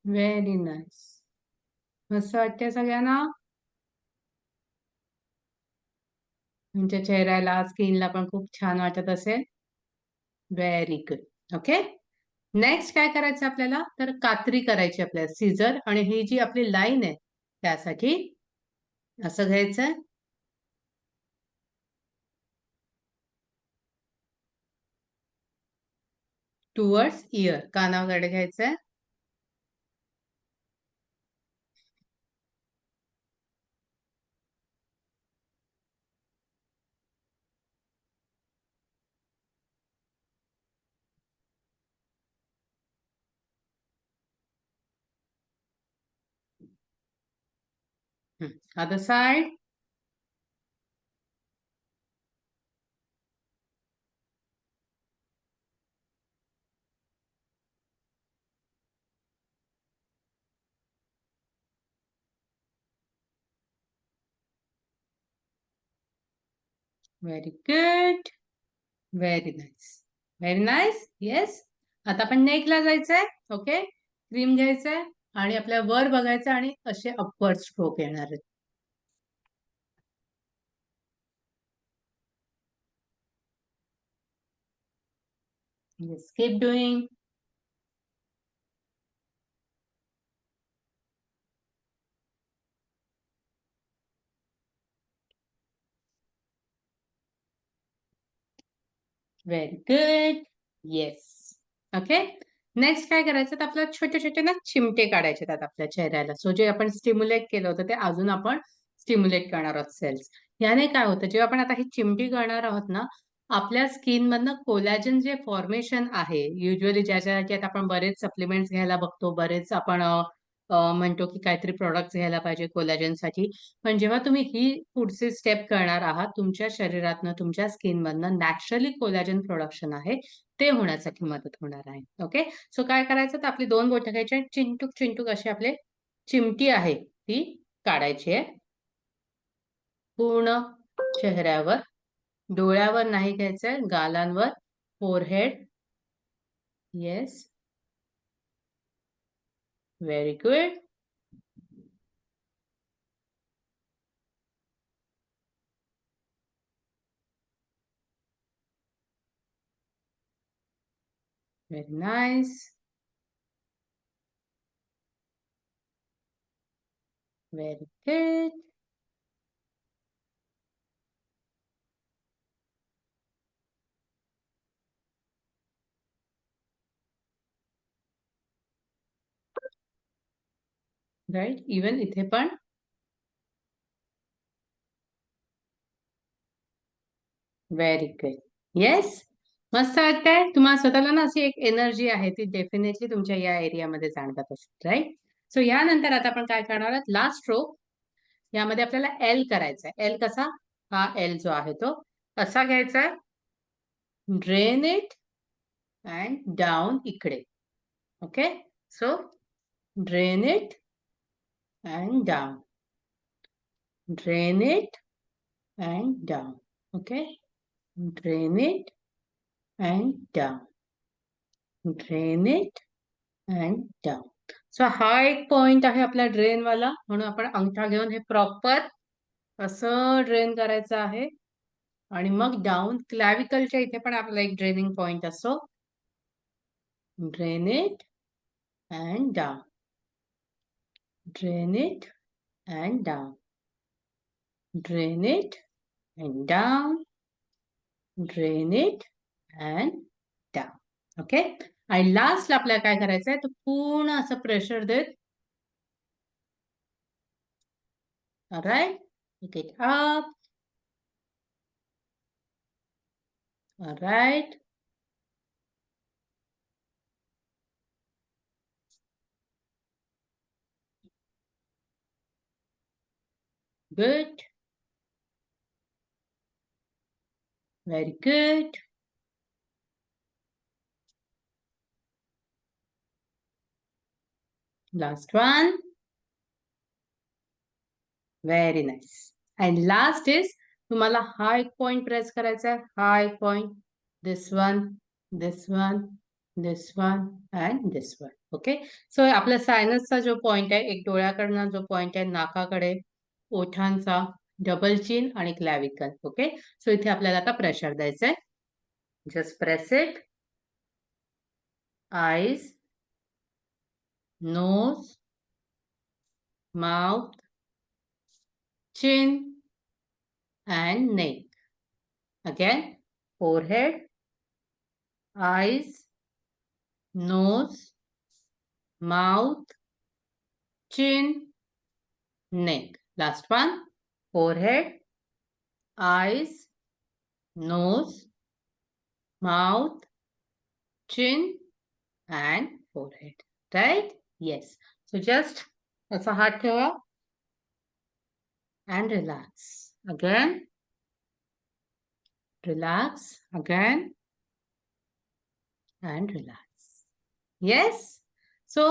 Very nice. मस्त वाटते सगळ्यांना. तुमच्या चेहऱ्याला, स्किनला पण खूप छान वाटत असेल. Very good. ओके, नेक्स्ट काय करायचं आपल्याला, तर कात्री करायची आपल्याला, सीझर. आणि ही जी आपली लाईन आहे त्यासाठी असं घ्यायचं, टुवर्ड्स इयर, कानाकडे घ्यायचंय. Other side. Very good. Very nice. Very nice. Yes. आता आपण नेकला जायचंय. ओके, क्रीम घ्यायचंय आणि आपल्या वर बघायचं आणि असे अपवर्ड स्ट्रोक येणार आहेत. Yes, keep doing. Very good. Yes. Okay, next काय करायचं, तर आपल्याला छोटे छोटे ना चिमटे काढायचे आहेत आपल्या चेहऱ्याला. सो जे आपण स्टिम्युलेट केलं होतं ते अजून आपण स्टिम्युलेट करणार आहोत सेल्स. याने काय होतं, जेव्हा आपण आता ही चिमटी करणार आहोत ना, आपल्या स्किनमधनं कोलॅजन जे फॉर्मेशन आहे, युजुअली ज्याच्यासाठी आता आपण बरेच सप्लिमेंट्स घ्यायला बघतो, बरेच आपण म्हणतो की काहीतरी प्रॉडक्ट्स घ्यायला पाहिजे कोलॅजनसाठी. पण जेव्हा तुम्ही ही पुढची स्टेप करणार आहात, तुमच्या शरीरातनं, तुमच्या स्किनमधनं नॅचरली कोलॅजन प्रोडक्शन आहे, ते होण्यासाठी मदत होणार आहे. ओके. सो काय करायचं, तर आपली 2 बोटं घ्यायची आणि चिंटूक-चिंटूक अशी आपले चिमटी आहे, ती काढायची आहे. पूर्ण चेहऱ्यावर. डोळ्यावर नाही घ्यायचंय, गालांवर, forehead. Yes, very good. Very nice. Very good. Right. Even इथे पण. Very good. येस. मस्त वाटतंय. तुम्हाला स्वतःला ना अशी एक एनर्जी आहे, ती डेफिनेटली तुमच्या या एरियामध्ये जाणवत असेल, राइट? सो यानंतर आता आपण काय करणार आहोत, लास्ट स्ट्रोक. यामध्ये आपल्याला एल करायचा आहे. एल कसा? हा एल जो आहे तो असा घ्यायचा आहे. ड्रेन इट अँड डाउन इकडे. Okay. So drain it and down, drain it and down. Okay, drain it and down, drain it and down. So हा एक पॉइंट आहे आपला ड्रेन वाला, म्हणून आपण अंगठा घेऊन हे प्रॉपर असं ड्रेन करायचं आहे. आणि मग डाऊन क्लॅविकलच्या इथे पण आपला एक ड्रेनिंग पॉइंट असतो. Drain it and down, drain it and down, drain it and down, drain it and down. Okay. आणि लास्टला आपल्याला काय करायचं आहे, तर पूर्ण असं प्रेशर देत, alright, take it up, alright, good, very good. Last one. Very nice. And last is, तुम्हाला हा एक पॉइंट प्रेस करायचा आहे, हा एक point, this one, this one, this one and this one. Okay. So आपल्या सायनसचा जो पॉइंट आहे, एक डोळ्याकडनं जो पॉइंट आहे, नाकाकडे, ओठांचा, डबल चिन आणि क्लॅविकल. ओके. सो इथे आपल्याला आता प्रेशर द्यायचं आहे. Just press it. eyes, nose, mouth, chin and neck. Again, forehead, eyes, nose, mouth, chin, neck. Last one, forehead, eyes, nose, mouth, chin and forehead. Right? Yes. So just असा हात ठेवा and relax. Again, relax. Again and relax. Yes. So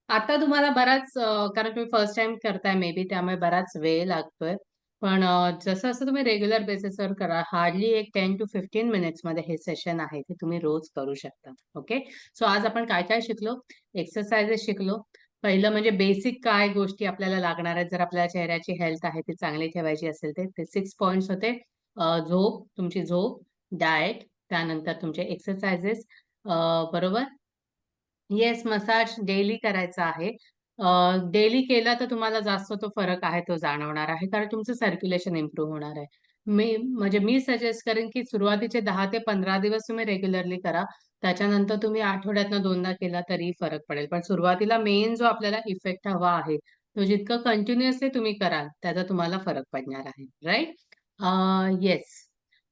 आता तुम्हाला बराच कारण तुम्ही फर्स्ट टाइम करताय मे बी, त्यामुळे बराच वेळ लागतोय. पण जसं असं तुम्ही रेग्युलर बेसिसवर करा, हार्डली एक 10 to 15 मिनिट्समध्ये हे सेशन आहे ते तुम्ही रोज करू शकता. ओके. सो आज आपण काय काय शिकलो? एक्सरसाइजेस शिकलो. पहिलं म्हणजे बेसिक काय गोष्टी आपल्याला लागणार आहेत जर आपल्या चेहऱ्याची हेल्थ आहे ती चांगली ठेवायची असेल ते 6 पॉइंट्स होते. झोप, तुमची झोप, डाएट, त्यानंतर तुमचे एक्सरसाइजेस, बरोबर. येस, मसाज डेली करायचा आहे. डेली केला तर तुम्हाला जास्त तो फरक आहे तो जाणवणार आहे, कारण तुमचं सर्क्युलेशन इम्प्रूव्ह होणार आहे. मी सजेस्ट करेन, की सुरुवातीचे 10 ते 15 दिवस तुम्ही रेग्युलरली करा. त्याच्यानंतर तुम्ही आठवड्यातनं 2दा केला तरी फरक पडेल. पण सुरुवातीला मेन जो आपल्याला इफेक्ट हवा आहे, तो जितकं कंटिन्युअसली तुम्ही कराल, त्याचा तुम्हाला फरक पडणार आहे. Right? Yes.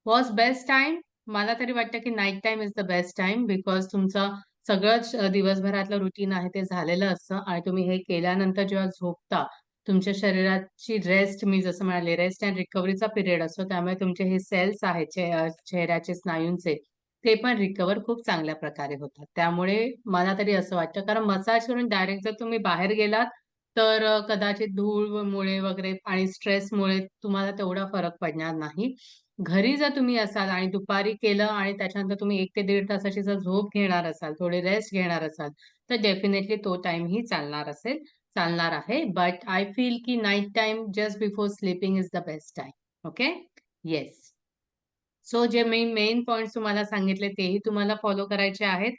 Was best time? मला तरी वाटतं, की night time is the best time because तुमचं सगळंच दिवसभरातलं रुटीन आहे ते झालेलं असतं आणि तुम्ही हे केल्यानंतर जेव्हा झोपता, तुमच्या शरीराची रेस्ट मी जसं म्हणाले रेस्ट अँड रिकव्हरीचा पिरियड असतो. त्यामुळे तुमचे हे सेल्स आहेत चेहऱ्याचे स्नायूंचे, ते पण रिकव्हर खूप चांगल्या प्रकारे होतात. त्यामुळे मला तरी असं वाटतं कारण मसाज करून डायरेक्ट जर तुम्ही बाहेर गेलात, तर कदाचित धूळमुळे वगैरे आणि स्ट्रेसमुळे तुम्हाला तेवढा फरक पडणार नाही. घरी जर तुम्ही असाल आणि दुपारी केलं आणि त्याच्यानंतर तुम्ही 1 ते 1.5 तासाची जर झोप घेणार असाल, थोडी रेस्ट घेणार असाल, तर डेफिनेटली तो टाईमही चालणार आहे. बट आय फील की night time just before sleeping is the best time. Okay? Yes. So जे मी मेन पॉइंट्स तुम्हाला सांगितले तेही तुम्हाला फॉलो करायचे आहेत.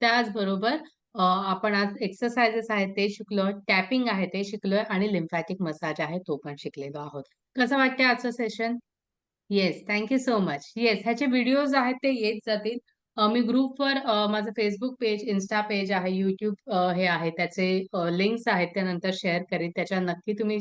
त्याचबरोबर आपण आज एक्सरसाइजेस आहेत ते शिकलोय, टॅपिंग आहे ते शिकलोय आणि लिम्फॅटिक मसाज आहे तो पण शिकलेलो आहोत. कसं वाटतंय आजचं session? Yes, thank you so much. Yes, ह्याचे व्हिडिओज आहेत ते येत जातील. मी ग्रुपवर माझं Facebook पेज, Insta पेज आहे, YouTube हे आहे त्याचे लिंक्स आहेत त्या नंतर शेअर करीन. त्याच्या नक्की तुम्ही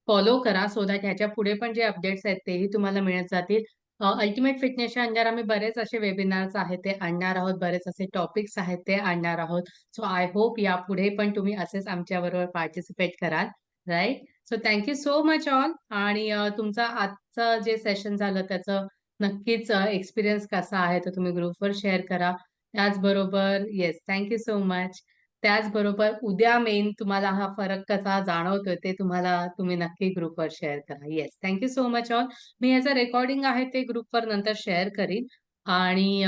फॉलो करा सो दॅट ह्याच्या पुढे पण जे अपडेट्स आहेत तेही तुम्हाला मिळत जातील. अल्टिमेट फिटनेसच्या अंडर आम्ही बरेच असे वेबिनार्स आहेत ते आणणार आहोत. बरेच असे टॉपिक्स आहेत ते आणणार आहोत. सो आय होप यापुढे पण तुम्ही असेच आमच्याबरोबर पार्टिसिपेट कराल. Right? So thank so much all आणि तुमचा आजचं जे सेशन झालं त्याचं नक्कीच एक्सपिरियन्स कसा आहे तो तुम्ही ग्रुपवर शेअर करा. त्याचबरोबर येस, थँक सो मच. त्याचबरोबर उद्या मेन तुम्हाला हा फरक कसा जाणवतोय ते तुम्ही नक्की ग्रुपवर शेअर करा. Yes, thank so much all. मी ह्याचं रेकॉर्डिंग आहे ते ग्रुपवर नंतर शेअर करीन आणि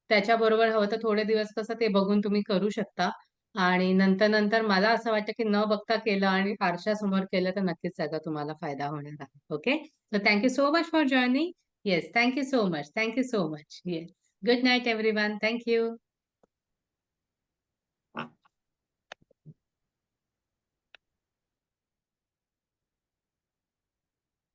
त्याच्याबरोबर हवं तर थोडे दिवस कसं ते बघून तुम्ही करू शकता. आणि नंतर मला असं वाटतं, की न बघता केलं आणि आरशासमोर केलं तर नक्कीच त्याचा तुम्हाला फायदा होणार आहे. Okay. So thank so much for joining. Yes, thank so much. Thank so much. Yes. Good night everyone. Thank